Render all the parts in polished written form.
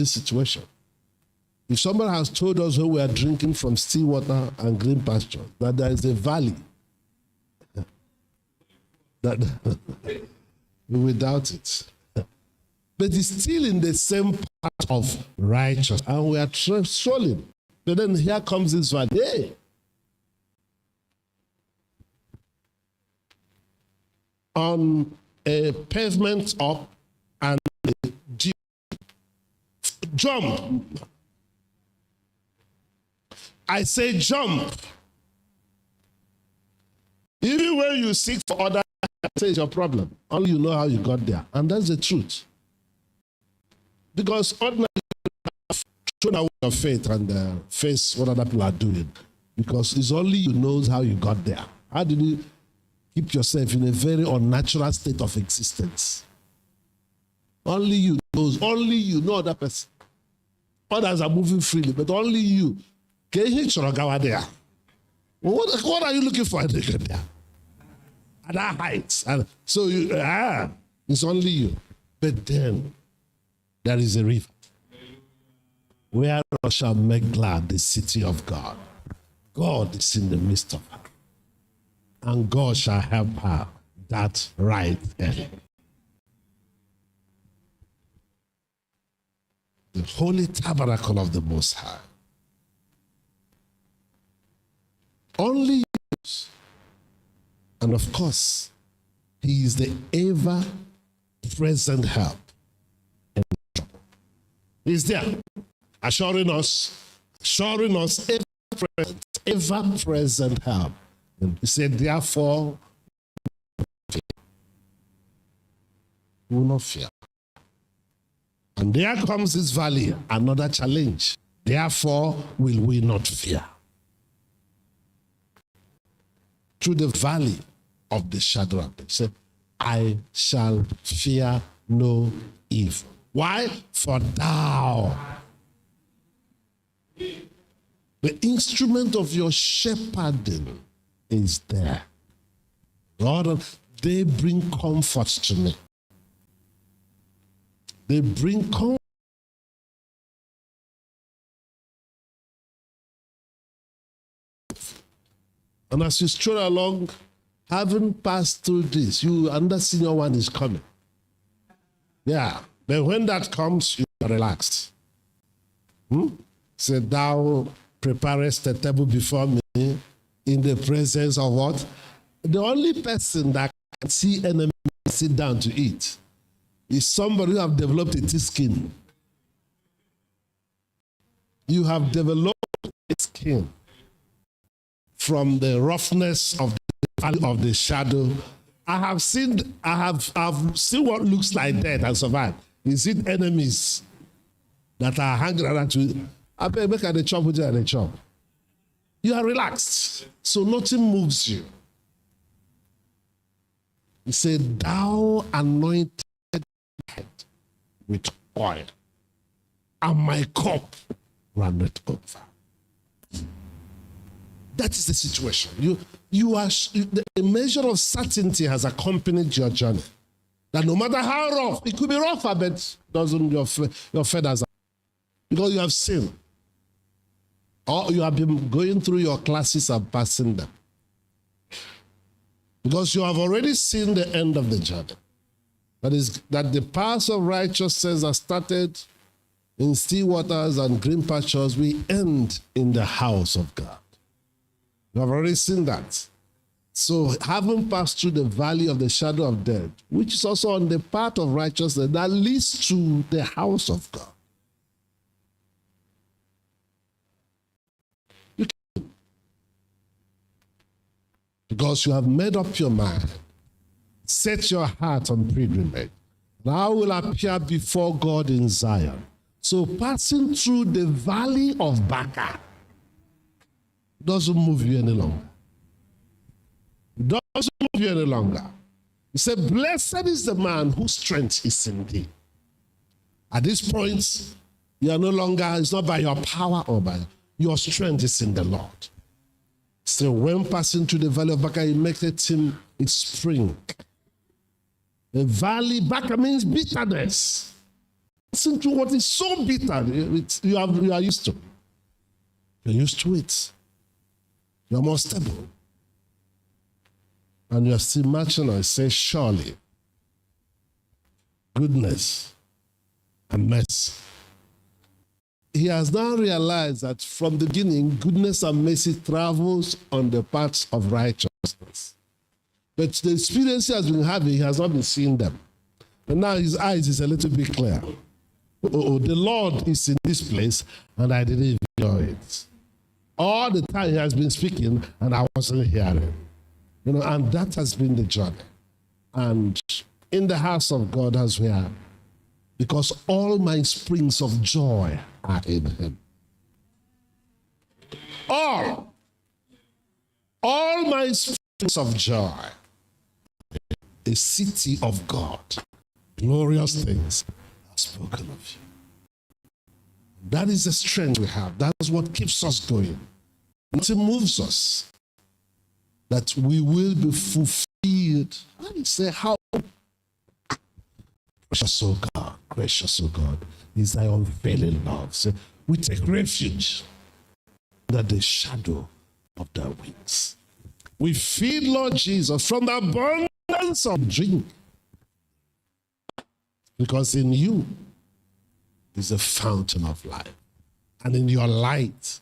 situation. If somebody has told us when we are drinking from still water and green pasture that there is a valley, that we will doubt it. But it's still in the same part of righteousness, and we are strolling. But then here comes this valley. Hey! On a pavement up and a jeep. Jump. I say jump. Even when you seek for others, I say it's your problem. Only you know how you got there. And that's the truth. Because ordinarily, you have thrown away your faith and face what other people are doing. Because it's only you knows how you got there. How did you keep yourself in a very unnatural state of existence? Only you knows. Only you know that person. Others are moving freely, but only you. What are you looking for at there? At that height. And so it's only you. But then there is a river where I shall make glad the city of God. God is in the midst of her. And God shall help her that right end. The holy tabernacle of the Most High. Only use. And of course, he is the ever-present help. He's there, assuring us ever-present help. And he said, therefore, we will not fear. And there comes this valley, another challenge. Therefore, will we not fear? Through the valley of the shadow of death. He said, I shall fear no evil. Why? For thou, the instrument of your shepherding is there. Lord, they bring comfort to me. They bring comfort. And as you stroll along, having passed through this, you understand your one is coming. Yeah. But when that comes, you are relaxed. Say, thou preparest a table before me in the presence of what? The only person that can see enemies sit down to eat is somebody who have developed a thick skin. You have developed a skin from the roughness of the valley of the shadow. I have seen what looks like death and survive. Is it enemies that are hanging around you? I beg, make the chop with you and the chop. You are relaxed, so nothing moves you. He said, thou anointed head with oil, and my cup runneth over. That is the situation. A measure of certainty has accompanied your journey. That no matter how rough, it could be rougher, but doesn't your feathers are. Because you have seen. Or you have been going through your classes and passing them. Because you have already seen the end of the journey. That is, that the paths of righteousness are started in still waters and green pastures, we end in the house of God. You have already seen that. So having passed through the valley of the shadow of death, which is also on the path of righteousness, that leads to the house of God. Because you have made up your mind, set your heart on pilgrimage. Now will appear before God in Zion. So passing through the valley of Baca doesn't move you any longer. Doesn't move you any longer. He said, blessed is the man whose strength is in thee. At this point, you are no longer, it's not by your power or by your strength is in the Lord. So when passing through the valley of Baca, he makes it him its spring. The valley, Baca means bitterness. passing through what is so bitter. You are used to. You're used to it. You're more stable. And you're still marching on. It says, surely, goodness and mercy. He has now realized that from the beginning, goodness and mercy travels on the paths of righteousness. But the experience he has been having, he has not been seeing them. And now his eyes is a little bit clear. Oh, the Lord is in this place, and I didn't enjoy it. All the time he has been speaking, and I wasn't hearing. And that has been the journey. And in the house of God as we are, because all my springs of joy are in him. All my springs of joy. A city of God. Glorious things are spoken of you. That is the strength we have. That is what keeps us going. Nothing moves us. That we will be fulfilled. I say, how precious, O God, is thy unfailing love. So we take refuge under the shadow of thy wings. We feed, Lord Jesus, from the abundance of drink. Because in you is a fountain of life. And in your light,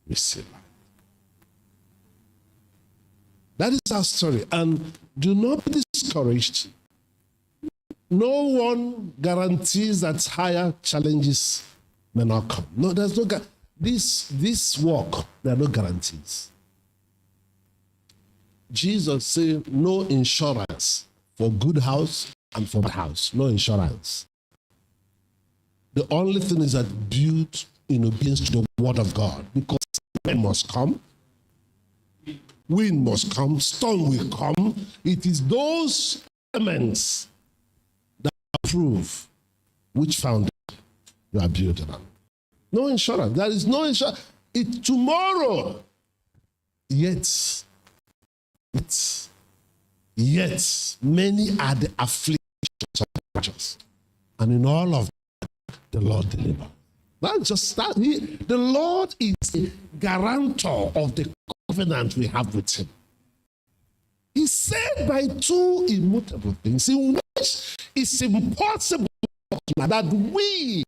we see light. That is our story. And do not be discouraged. No one guarantees that higher challenges may not come. No, there's no this walk, there are no guarantees. Jesus said no insurance for good house and for bad house. No insurance. The only thing is that built in obedience to the word of God, because rain must come, wind must come, storm will come. It is those elements that prove which foundation you are building on. No insurance. There is no insurance. It's tomorrow. Yet many are the afflictions of the righteous, and in all of them, the Lord delivers. That's just that. The Lord is the guarantor of the covenant we have with him. He said by two immutable things, in which it's impossible that we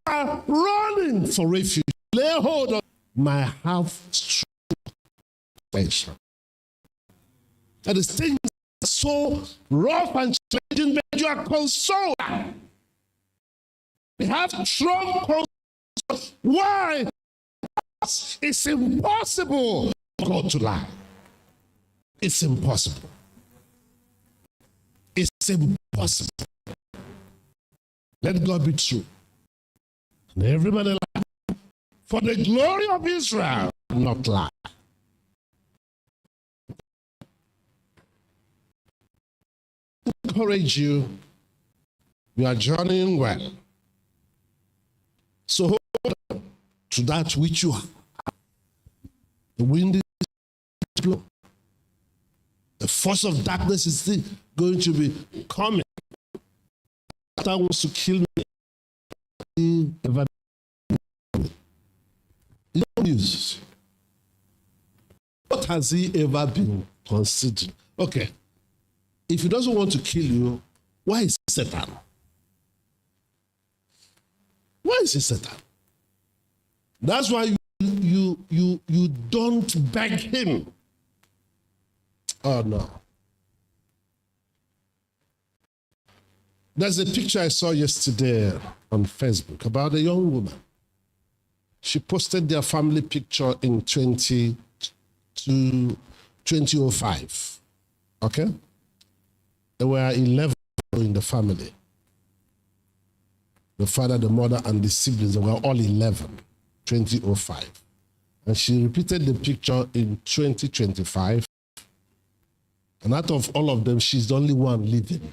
are running for refuge. Lay hold of my half-strong attention. That is things so rough and challenging, but you are consoled. We have strong console. Why? It's impossible for God to lie. It's impossible. It's impossible. Let God be true. And everybody lie. For the glory of Israel, not lie. Encourage you. You are journeying well. So hold on to that which you have. The wind is blowing. The force of darkness is still going to be coming. That wants to kill me. No news. What has he ever been considered? Okay. If he doesn't want to kill you, why is he Satan? Why is he Satan? That's why you don't beg him. Oh no. There's a picture I saw yesterday on Facebook about a young woman. She posted their family picture in 2005. Okay? There were 11 in the family. The father, the mother, and the siblings, they were all 11, 2005. And she repeated the picture in 2025. And out of all of them, she's the only one living.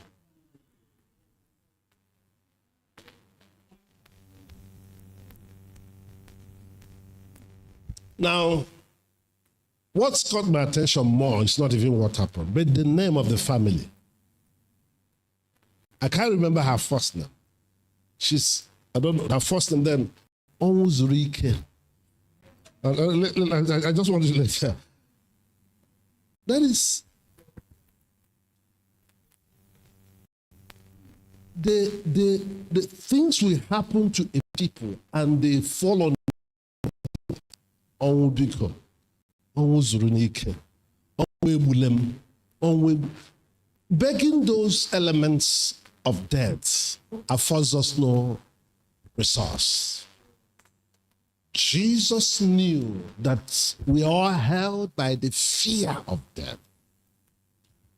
Now, what's caught my attention more is not even what happened, but the name of the family. I can't remember her first name. She's, I don't know, her first name then, Onwuzurike. I just want to let her. That is, the things will happen to a people and they fall on Onwubiko, Onwuzurike, Onwebulem, begging those elements of death affords us no resource. Jesus knew that we are held by the fear of death,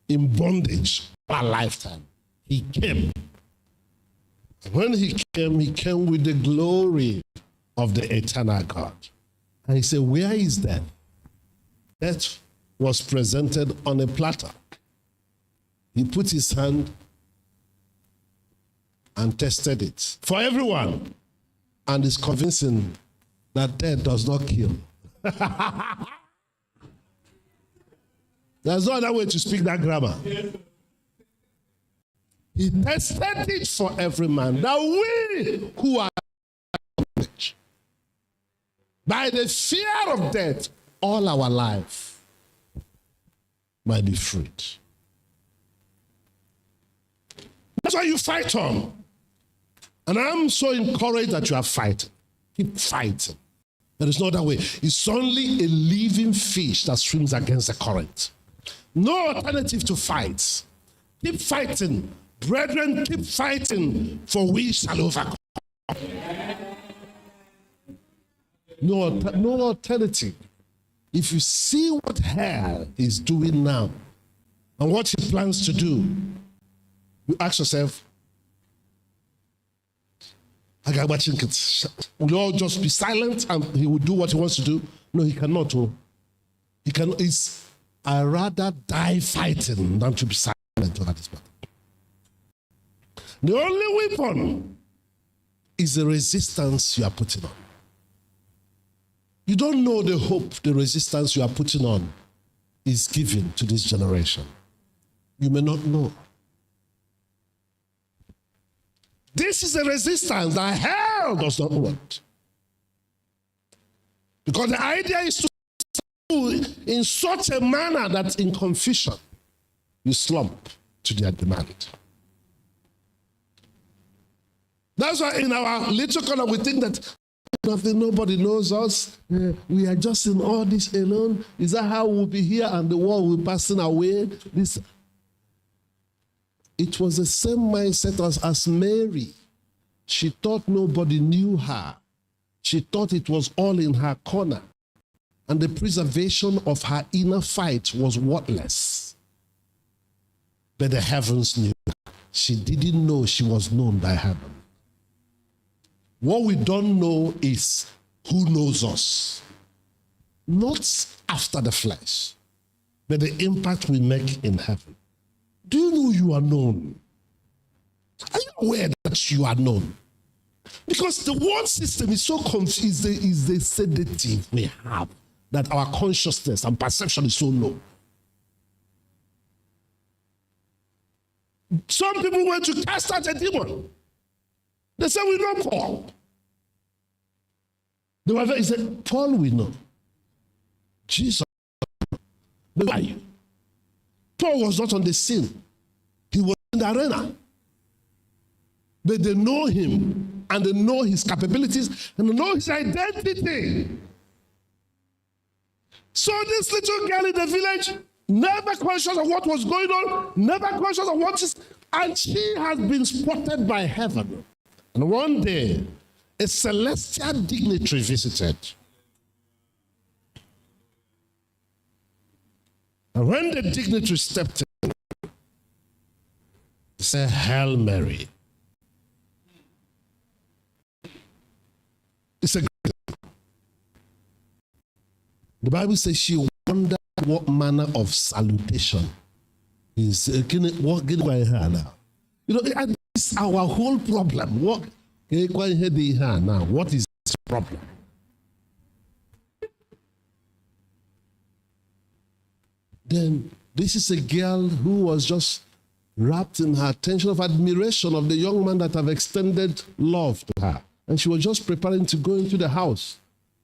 in bondage our lifetime. He came. When he came with the glory of the eternal God. And he said, where is death? Death was presented on a platter. He put his hand and tested it for everyone, and is convincing that death does not kill. There's no other way to speak that grammar. He tested it for every man, that we who are by the fear of death all our life might be freed. That's why you fight on. And I'm so encouraged that you are fighting. Keep fighting. There is no other way. It's only a living fish that swims against the current. No alternative to fight. Keep fighting. Brethren, keep fighting, for we shall overcome. No alternative. If you see what hell is doing now and what he plans to do, you ask yourself, will you all just be silent and he will do what he wants to do? No, he cannot. Oh. He cannot. I'd rather die fighting than to be silent over this matter. The only weapon is the resistance you are putting on. You don't know the hope the resistance you are putting on is giving to this generation. You may not know. This is a resistance that hell does not want. Because the idea is to do in such a manner that in confusion you slump to their demand. That's why in our little corner we think that nobody knows us. We are just in all this alone. Is that how we'll be here and the world will be passing away? It was the same mindset as Mary. She thought nobody knew her. She thought it was all in her corner. And the preservation of her inner fight was worthless. But the heavens knew her. She didn't know she was known by heaven. What we don't know is who knows us. Not after the flesh, but the impact we make in heaven. Do you know you are known? Are you aware that you are known? Because the world system is so confused, is the sedative we have, that our consciousness and perception is so low. Some people went to cast out a demon. They said, we know Paul. He said, Paul we know. Jesus, where are you? Paul was not on the scene. He was in the arena. But they know him, and they know his capabilities, and they know his identity. So this little girl in the village, never conscious of what was going on, never conscious of what is, and she has been spotted by heaven. And one day, a celestial dignitary visited. And when the dignitary stepped in, he said, Hail Mary. It's a great. The Bible says she wondered what manner of salutation is getting by her now. You know, and it's our whole problem. What is the problem? Then this is a girl who was just wrapped in her attention of admiration of the young man that have extended love to her. And she was just preparing to go into the house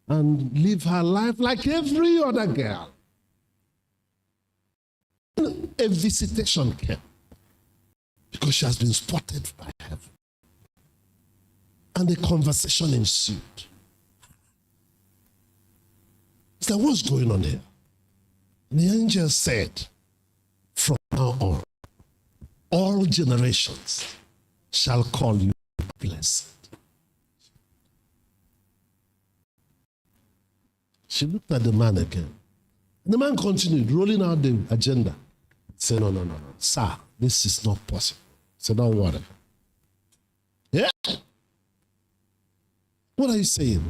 and live her life like every other girl. A visitation came because she has been spotted by heaven. And a conversation ensued. It's like, what's going on here? And the angel said, from now on, all generations shall call you blessed. She looked at the man again. And the man continued, rolling out the agenda. He said, no, sir, this is not possible. He said, don't worry. Yeah? What are you saying?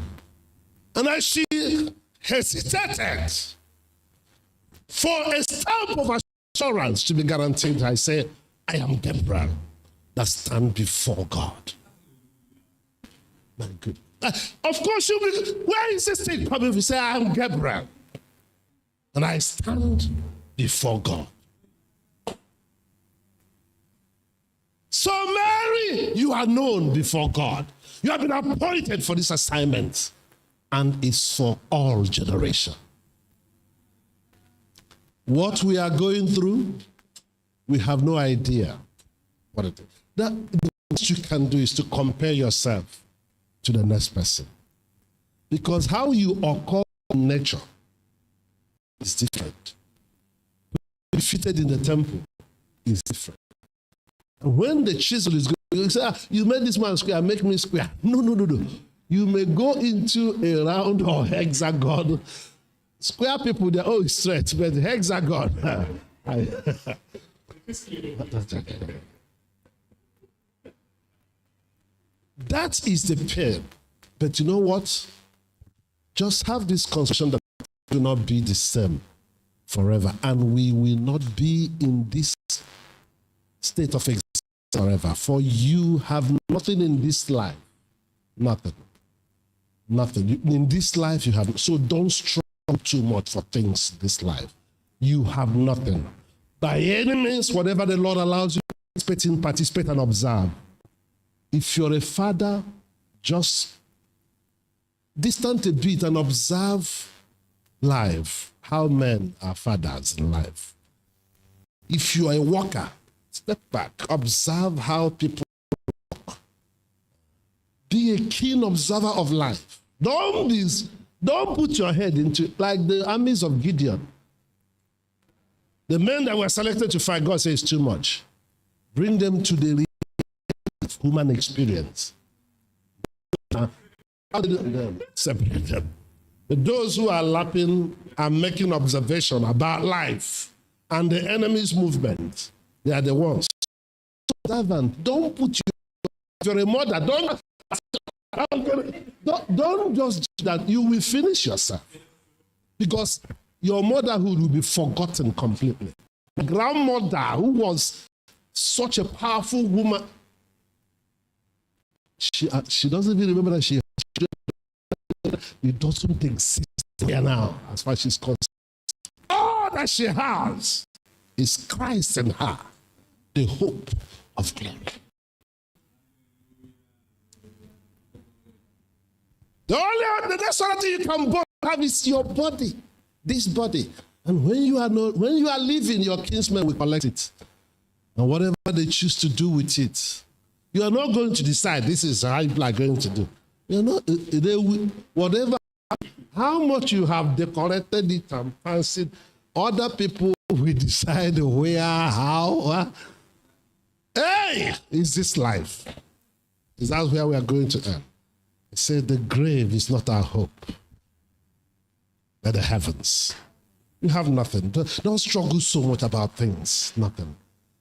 And as she hesitated for a stamp of assurance to be guaranteed, I said, I am Gabriel that stand before God. My goodness. Of course, you'll be, where is this thing coming? You say, I am Gabriel. And I stand before God. So, Mary, you are known before God. You have been appointed for this assignment. And it's for all generations. What we are going through, we have no idea what it is. The best you can do is to compare yourself to the next person. Because how you occur in nature is different. Defeated in the temple is different. And when the chisel is going, you say, you made this man square, make me square. No. You may go into a round or hexagon. Square people, they're all straight, but hexagon. That is the pain. But you know what? Just have this conception that we will not be the same forever. And we will not be in this state of existence forever. For you have nothing in this life. Nothing. In this life you have. So don't struggle too much for things in this life. You have nothing. By any means, whatever the Lord allows you to participate and observe. If you're a father, just distant a bit and observe life, how men are fathers in life. If you are a worker, step back, observe how people work. Be a keen observer of life. Don't put your head into, like the armies of Gideon. The men that were selected to fight, God says too much. Bring them to the human experience. Separate them. But those who are lapping and making observation about life and the enemy's movement, they are the ones. Servant, don't put you. If you're a mother, don't just do that. You will finish yourself. Because your motherhood will be forgotten completely. The grandmother who was such a powerful woman, she doesn't even remember that she it doesn't exist here now as far as she's concerned. All that she has is Christ in her, the hope of glory. The next other thing you can have is your body, this body. And when you are living, your kinsmen will collect it. And whatever they choose to do with it, you are not going to decide this is how you are going to do. You know, they will, whatever, how much you have decorated it and fancied, other people will decide where, how. Hey, is this life? Is that where we are going to end? He said the grave is not our hope, but the heavens. You have nothing. Don't struggle so much about things. Nothing.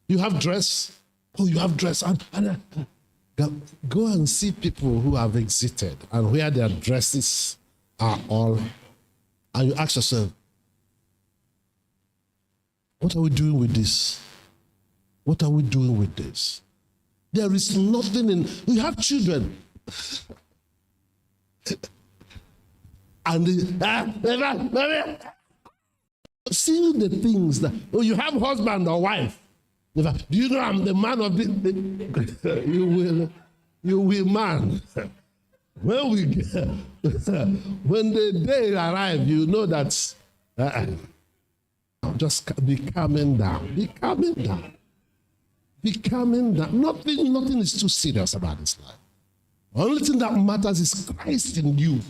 You have dress. Oh, you have dress. Go and see people who have exited and where their dresses are all. And you ask yourself, what are we doing with this? What are we doing with this? There is nothing in. We have children. And see the things that, oh, you have husband or wife. Do you know I'm the man of the you will man. When when the day arrives, you know that just be calming down. Be calming down. Be calming down. Nothing is too serious about this life. The only thing that matters is Christ in you.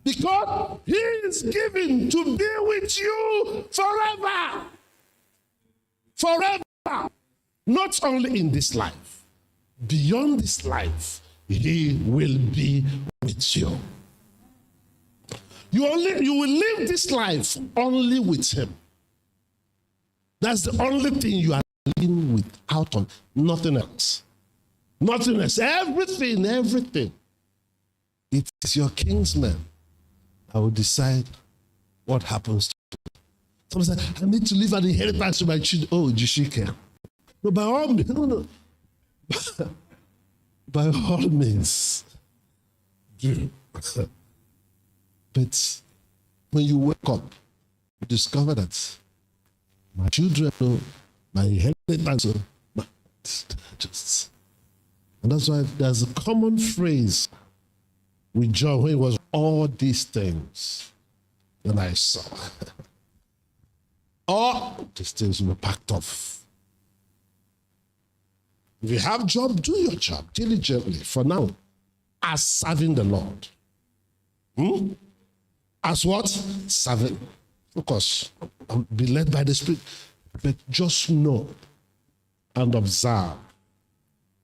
Because he is given to be with you forever. Forever. Not only in this life. Beyond this life, he will be with you. You will live this life only with him. That's the only thing you are living without him. Nothing else. Nothing else. Everything. It is your kinsman that will decide what happens to you. Someone said, I need to leave an inheritance to my children. Oh, Jishike. No, by all means. No. By all means. Do. But when you wake up, you discover that my children know my inheritance. And that's why there's a common phrase with John when it was all these things that I saw. All these things were packed off. If you have a job, do your job diligently for now, as serving the Lord. As what? Serving. Of course, be led by the Spirit. But just know and observe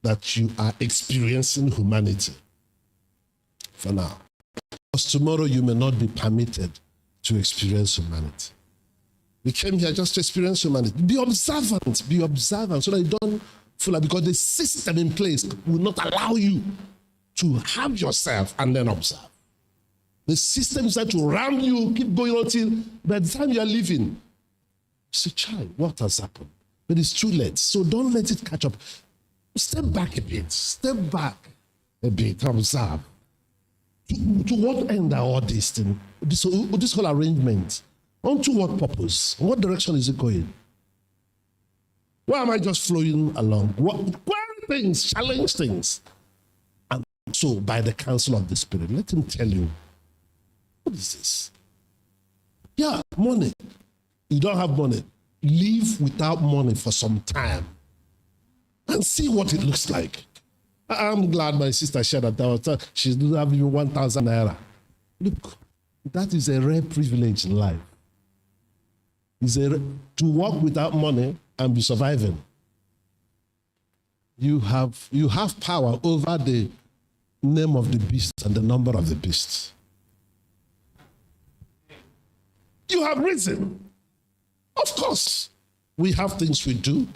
that you are experiencing humanity for now. Because tomorrow you may not be permitted to experience humanity. We came here just to experience humanity. Be observant so that you don't fool out, because the system in place will not allow you to have yourself and then observe. The system is to ram you, keep going until by the time you are leaving, say, child, what has happened? But it's too late. So don't let it catch up. Step back a bit. Observe. To what end are all these things? This whole arrangement. Onto what purpose? What direction is it going? Why am I just flowing along? Query things, challenge things. And so by the counsel of the Spirit, let him tell you, what is this? Yeah, money. You don't have money. Live without money for some time and see what it looks like. I'm glad my sister shared that she doesn't have even 1,000 naira. Look, that is a rare privilege in life. To work without money and be surviving. You have power over the name of the beast and the number of the beast. You have reason. Of course, we have things we do,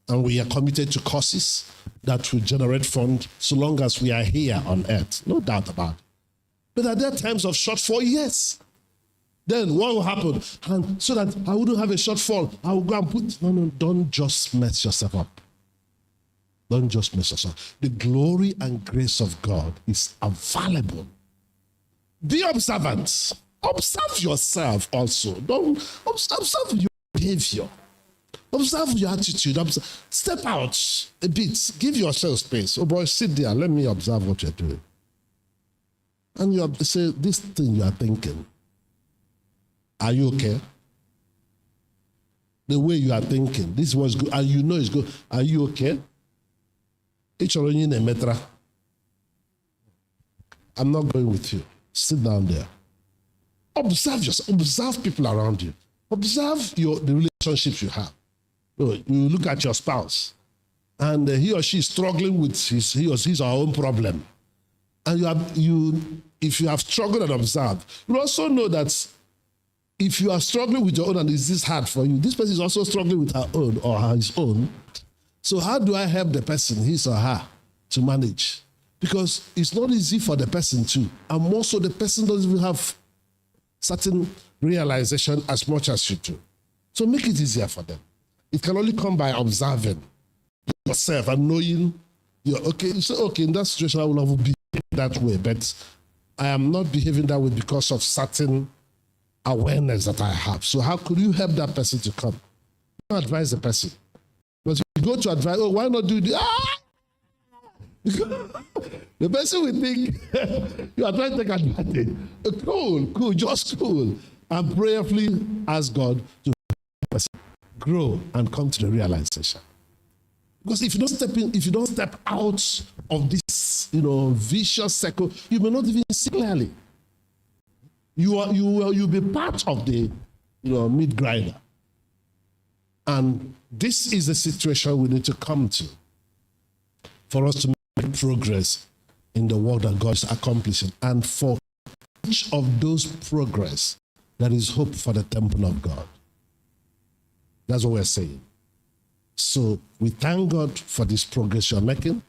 and we are committed to causes that will generate funds so long as we are here on earth. No doubt about it. But are there times of shortfall? Yes. Then what will happen? And so that I wouldn't have a shortfall, I will go and put... No, don't just mess yourself up. Don't just mess yourself up. The glory and grace of God is available. Be observant. Observe yourself also. Don't observe your behavior. Observe your attitude. Step out a bit. Give yourself space. Oh boy, sit there. Let me observe what you're doing. And you say, this thing you are thinking, are you okay? The way you are thinking, this was good, and you know it's good. Are you okay? I'm not going with you. Sit down there. Observe yourself. Observe people around you. Observe the relationships you have. You look at your spouse, and he or she is struggling with his or his own problem. And if you have struggled and observed, you also know that if you are struggling with your own and is this hard for you, this person is also struggling with her own or his own. So how do I help the person, his or her, to manage? Because it's not easy for the person too. And also the person doesn't even have certain realization as much as you do. So make it easier for them. It can only come by observing yourself and knowing you're okay. You say, okay, in that situation I will have behaved that way, but I am not behaving that way because of certain awareness that I have. So how could you help that person to come? You advise the person. But you go to advise, oh, why not do this? Ah! The person will think you are trying to take advantage. Cool, just cool. And prayerfully ask God to help us grow and come to the realization. Because if you don't step out of this, vicious circle, you may not even see clearly. You'll be part of the, meat grinder. And this is the situation we need to come to for us to make progress in the work that God is accomplishing. And for each of those progress, there is hope for the temple of God. That's what we're saying. So we thank God for this progress you're making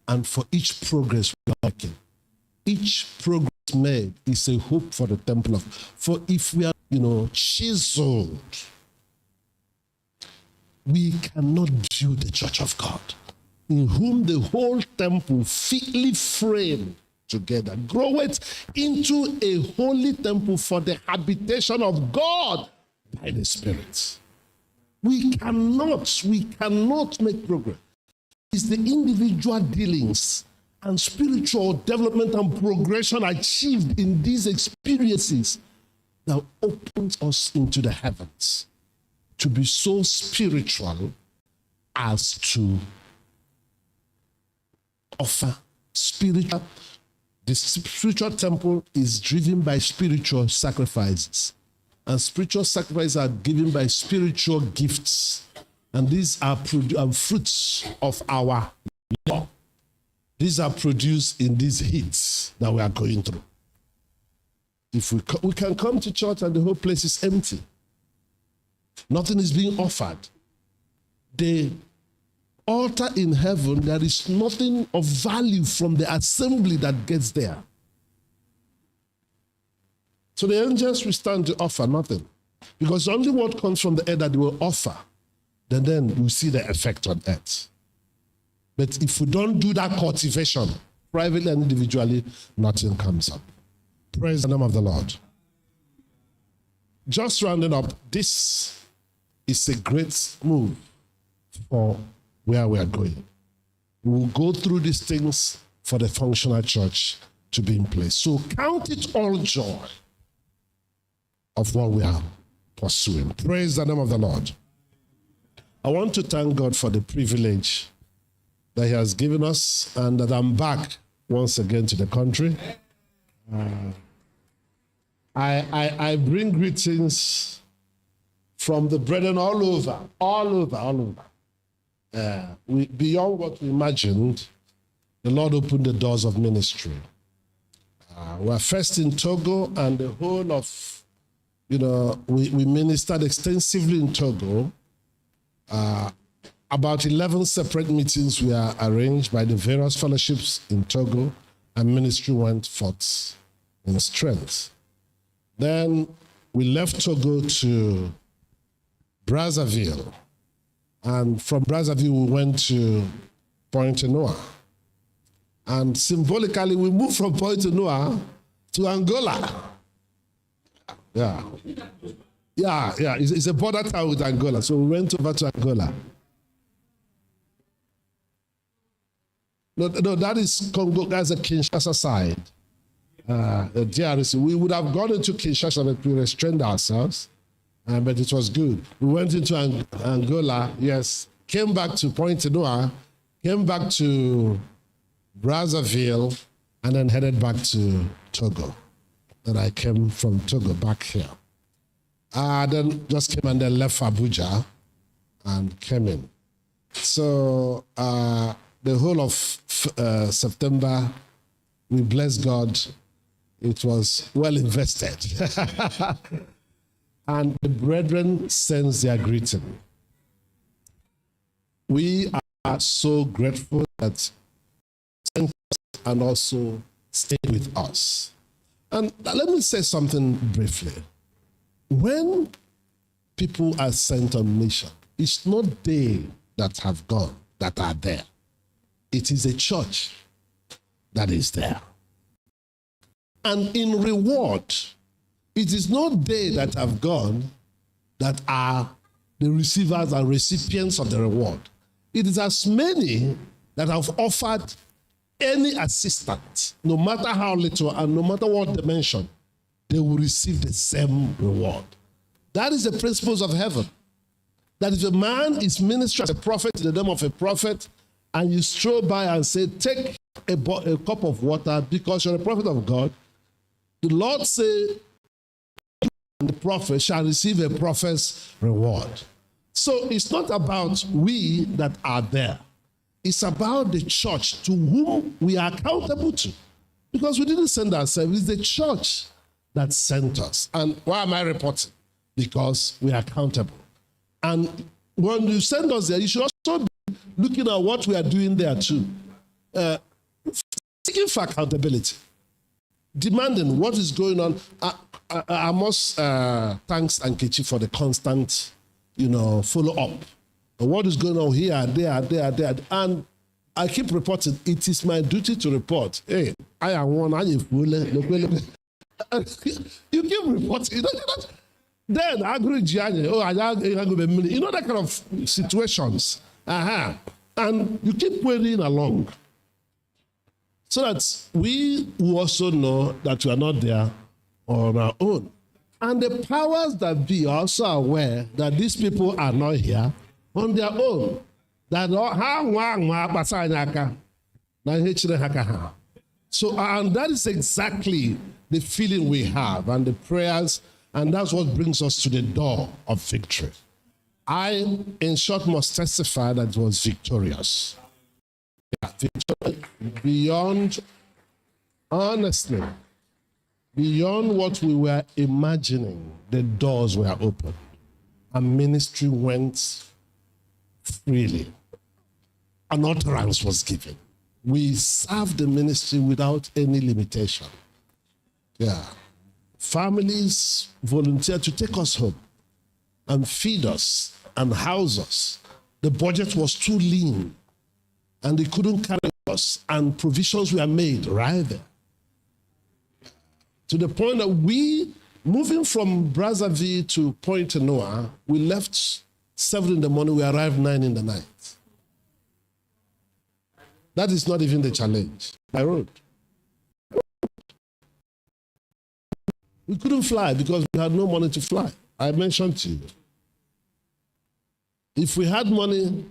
and for each progress we're making. Each progress made is a hope for the temple of God. For if we are, chiseled, we cannot build the church of God, in whom the whole temple fitly framed together groweth into a holy temple for the habitation of God by the Spirit. We cannot make progress. It's the individual dealings and spiritual development and progression achieved in these experiences that opens us into the heavens to be so spiritual as to offer spiritual. The spiritual temple is driven by spiritual sacrifices. And spiritual sacrifices are given by spiritual gifts. And these are fruits of our law. These are produced in these heats that we are going through. If we can come to church and the whole place is empty. Nothing is being offered. The altar in heaven, there is nothing of value from the assembly that gets there. So the angels will stand to offer nothing. Because only what comes from the earth that they will offer, then you see the effect on earth. But if we don't do that cultivation, privately and individually, nothing comes up. Praise the name of the Lord. Just rounding up, this is a great move for where we are going. We will go through these things for the functional church to be in place. So count it all joy of what we are pursuing. Praise the name of the Lord. I want to thank God for the privilege that He has given us and that I'm back once again to the country. I bring greetings from the brethren all over. Beyond what we imagined, the Lord opened the doors of ministry. We're first in Togo, and the whole of, we ministered extensively in Togo. About 11 separate meetings were arranged by the various fellowships in Togo, and ministry went forth in strength. Then we left Togo to Brazzaville, and from Brazzaville we went to Pointe-Noire. And symbolically, we moved from Pointe-Noire to Angola. Yeah. It's a border town with Angola, so we went over to Angola. No, that is Congo. That's the Kinshasa side. The DRC. We would have gone into Kinshasa, but we restrained ourselves. But it was good. We went into Angola, yes, came back to Pointe-Noire, came back to Brazzaville, and then headed back to Togo. Then I came from Togo back here. Then just came and then left Abuja and came in. So the whole of September, we bless God. It was well invested. And the brethren sends their greeting. We are so grateful that sent us and also stayed with us. And let me say something briefly. When people are sent on mission, it's not they that have gone that are there. It is a church that is there. And in reward, it is not they that have gone that are the receivers and recipients of the reward. It is as many that have offered any assistance, no matter how little and no matter what dimension, they will receive the same reward. That is the principles of heaven. That if a man is ministering as a prophet in the name of a prophet, and you stroll by and say, take a cup of water because you're a prophet of God, the Lord say, the prophet shall receive a prophet's reward. So it's not about we that are there. It's about the church to whom we are accountable to. Because we didn't send ourselves, it's the church that sent us. And why am I reporting? Because we are accountable. And when you send us there, you should also be looking at what we are doing there too. Seeking for accountability. Demanding what is going on. I must thanks Ankechi for the constant, follow-up. What is going on here, there. And I keep reporting. It is my duty to report. Hey, I am one. You keep reporting. Then I agree, that kind of situations. And you keep wading along. So that we will also know that we are not there on our own. And the powers that be are also aware that these people are not here on their own. So, and that is exactly the feeling we have and the prayers, and that's what brings us to the door of victory. I, in short, must testify that it was victorious. Beyond, honestly, beyond what we were imagining, the doors were open and ministry went freely. An utterance was given. We served the ministry without any limitation. Yeah. Families volunteered to take us home and feed us and house us. The budget was too lean and they couldn't carry us, and provisions were made right there. To the point that we, moving from Brazzaville to Point Noah, we left 7 in the morning, we arrived 9 in the night. That is not even the challenge. By road. We couldn't fly because we had no money to fly. I mentioned to you. If we had money,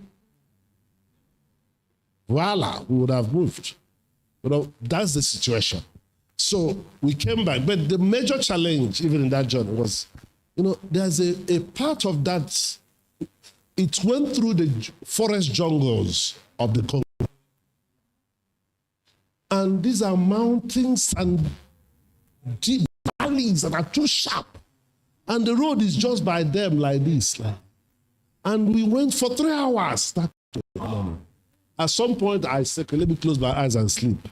voila, we would have moved. But that's the situation. So we came back. But the major challenge, even in that journey, was, there's a part of that. It went through the forest jungles of the Congo. And these are mountains and deep valleys that are too sharp. And the road is just by them like this. And we went for 3 hours. At some point, I said, let me close my eyes and sleep.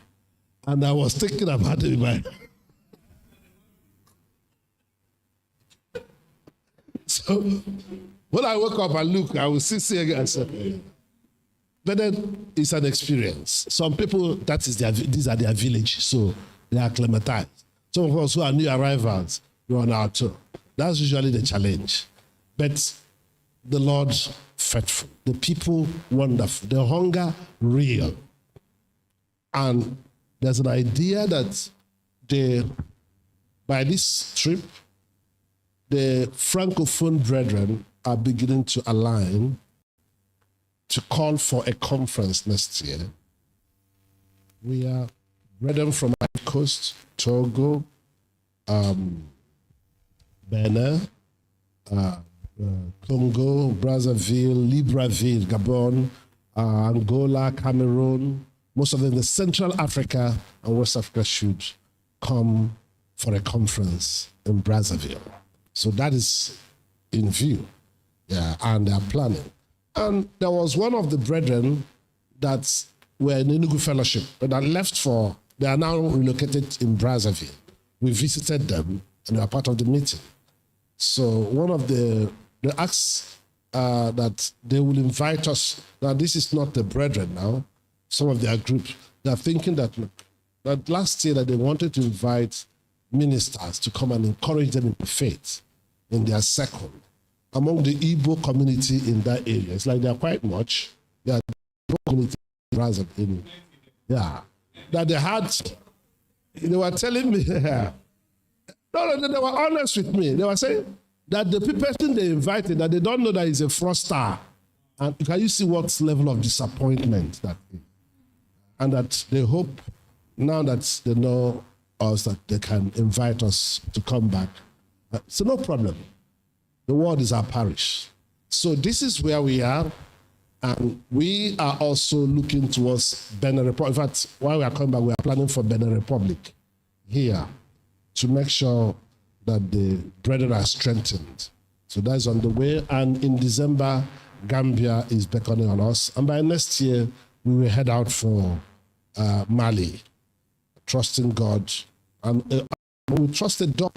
And I was thinking about it in my So when I woke up and look, I will see again and say, but then it's an experience. Some people, these are their village, so they are acclimatized. Some of us who are new arrivals, we're on our tour. That's usually the challenge. But the Lord faithful, the people wonderful, the hunger real. And there's an idea that by this trip, the Francophone brethren are beginning to align to call for a conference next year. We are brethren from Ivory Coast, Togo, Benin, Congo, Brazzaville, Libreville, Gabon, Angola, Cameroon, most of them in Central Africa and West Africa should come for a conference in Brazzaville. So that is in view, and they are planning. And there was one of the brethren that were in Enugu Fellowship, but that left they are now relocated in Brazzaville. We visited them and they are part of the meeting. So one of they asked that they will invite us. Now this is not the brethren now, some of their groups. They are thinking that last year that they wanted to invite ministers to come and encourage them in faith in their circle among the Igbo community in that area. It's like they are quite much, Yeah, the community yeah. That they were telling me, no, they were honest with me. They were saying that the person they invited, that they don't know that he's a fraudster. And can you see what level of disappointment that is? And that they hope, now that they know us, that they can invite us to come back. So no problem. The world is our parish. So this is where we are. And we are also looking towards Benin Republic. In fact, while we are coming back, we are planning for Benin Republic here to make sure that the brethren are strengthened. So that's on the way. And in December, Gambia is beckoning on us. And by next year, we will head out for Mali, trusting God. And we trust the doctrine